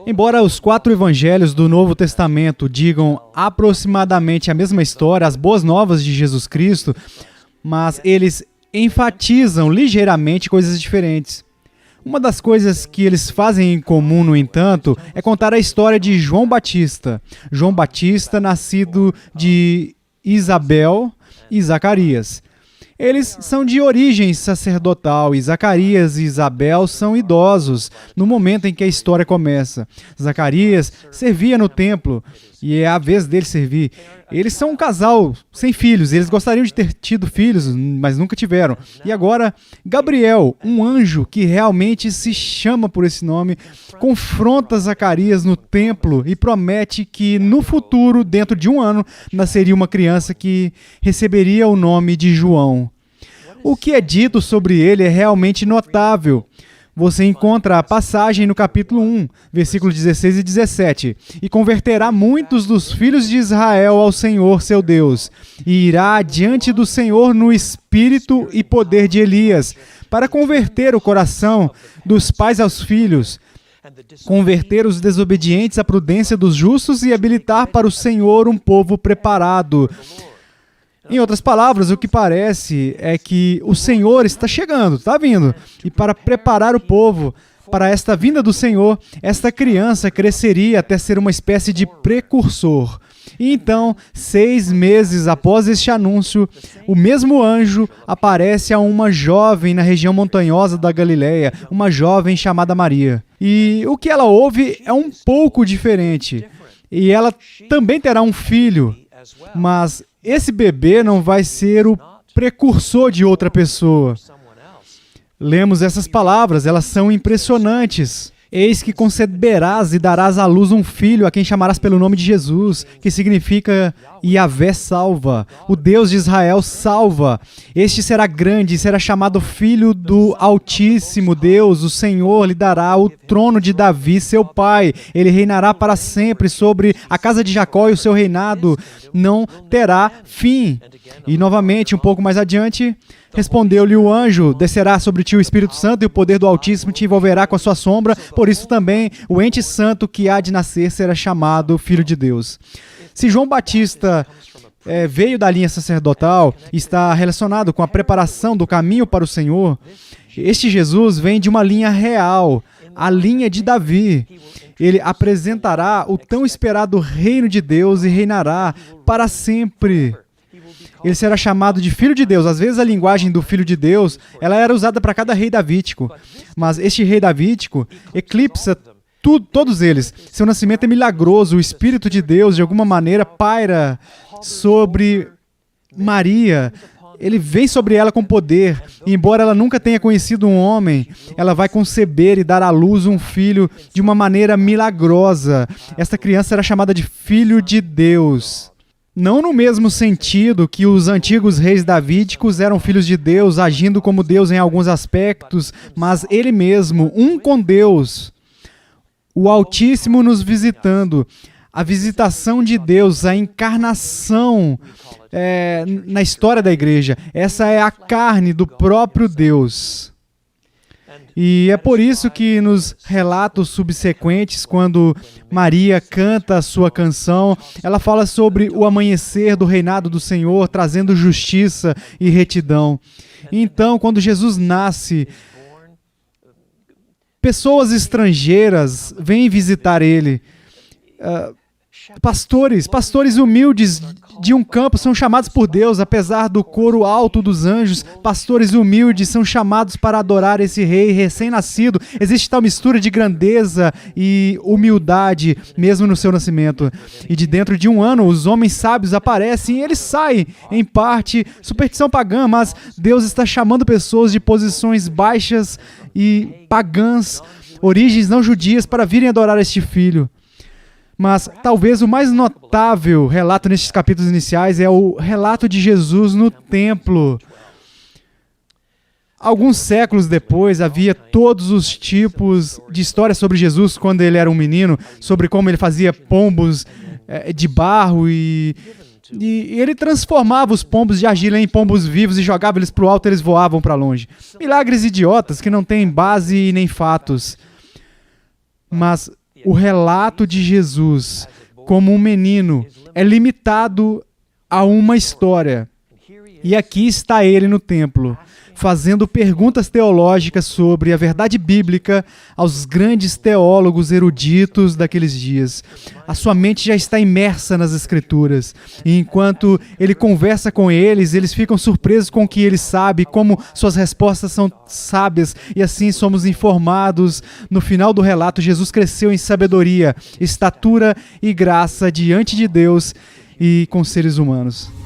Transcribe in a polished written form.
Embora os 4 evangelhos do Novo Testamento digam aproximadamente a mesma história, as boas novas de Jesus Cristo, mas eles enfatizam ligeiramente coisas diferentes. Uma das coisas que eles fazem em comum, no entanto, é contar a história de João Batista. João Batista, nascido de Isabel e Zacarias. Eles são de origem sacerdotal e Zacarias e Isabel são idosos no momento em que a história começa. Zacarias servia no templo e é a vez dele servir. Eles são um casal sem filhos, eles gostariam de ter tido filhos, mas nunca tiveram. E agora, Gabriel, um anjo que realmente se chama por esse nome, confronta Zacarias no templo e promete que no futuro, dentro de 1 ano, nasceria uma criança que receberia o nome de João. O que é dito sobre ele é realmente notável. Você encontra a passagem no capítulo 1, versículos 16 e 17. E converterá muitos dos filhos de Israel ao Senhor, seu Deus, e irá diante do Senhor no espírito e poder de Elias, para converter o coração dos pais aos filhos, converter os desobedientes à prudência dos justos e habilitar para o Senhor um povo preparado. Em outras palavras, o que parece é que o Senhor está chegando, está vindo. E para preparar o povo para esta vinda do Senhor, esta criança cresceria até ser uma espécie de precursor. E então, 6 meses após este anúncio, o mesmo anjo aparece a uma jovem na região montanhosa da Galileia, uma jovem chamada Maria. E o que ela ouve é um pouco diferente. E ela também terá um filho, mas esse bebê não vai ser o precursor de outra pessoa. Lemos essas palavras, elas são impressionantes. Eis que conceberás e darás à luz um filho a quem chamarás pelo nome de Jesus, que significa Yahvé salva, o Deus de Israel salva. Este será grande e será chamado Filho do Altíssimo Deus. O Senhor lhe dará o trono de Davi, seu pai. Ele reinará para sempre sobre a casa de Jacó e o seu reinado não terá fim. E novamente, um pouco mais adiante, respondeu-lhe o anjo: descerá sobre ti o Espírito Santo e o poder do Altíssimo te envolverá com a sua sombra, por isso também o ente santo que há de nascer será chamado Filho de Deus. Se João Batista veio da linha sacerdotal, está relacionado com a preparação do caminho para o Senhor, este Jesus vem de uma linha real, a linha de Davi. Ele apresentará o tão esperado reino de Deus e reinará para sempre. Ele será chamado de Filho de Deus. Às vezes a linguagem do Filho de Deus ela era usada para cada rei davídico, mas este rei davídico eclipsa todos eles. Seu nascimento é milagroso, o Espírito de Deus de alguma maneira paira sobre Maria. Ele vem sobre ela com poder, e embora ela nunca tenha conhecido um homem, ela vai conceber e dar à luz um filho de uma maneira milagrosa. Esta criança será chamada de Filho de Deus. Não no mesmo sentido que os antigos reis davídicos eram filhos de Deus, agindo como Deus em alguns aspectos, mas ele mesmo, um com Deus, o Altíssimo nos visitando. A visitação de Deus, a encarnação na história da igreja. Essa é a carne do próprio Deus. E é por isso que nos relatos subsequentes, quando Maria canta a sua canção, ela fala sobre o amanhecer do reinado do Senhor, trazendo justiça e retidão. Então, quando Jesus nasce, pessoas estrangeiras vêm visitar ele. Pastores humildes de um campo são chamados por Deus, apesar do coro alto dos anjos. Pastores humildes são chamados para adorar esse rei recém-nascido. Existe tal mistura de grandeza e humildade, mesmo no seu nascimento. E de dentro de 1 ano, os homens sábios aparecem e eles saem, em parte, superstição pagã, mas Deus está chamando pessoas de posições baixas e pagãs, origens não judias, para virem adorar este filho. Mas talvez o mais notável relato nesses capítulos iniciais é o relato de Jesus no templo. Alguns séculos depois, havia todos os tipos de histórias sobre Jesus quando ele era um menino, sobre como ele fazia pombos de barro e ele transformava os pombos de argila em pombos vivos e jogava eles para o alto e eles voavam para longe. Milagres idiotas que não têm base e nem fatos. Mas o relato de Jesus como um menino é limitado a uma história. E aqui está ele no templo, fazendo perguntas teológicas sobre a verdade bíblica aos grandes teólogos eruditos daqueles dias. A sua mente já está imersa nas Escrituras. E enquanto ele conversa com eles, eles ficam surpresos com o que ele sabe, como suas respostas são sábias. E assim somos informados. No final do relato, Jesus cresceu em sabedoria, estatura e graça diante de Deus e com seres humanos.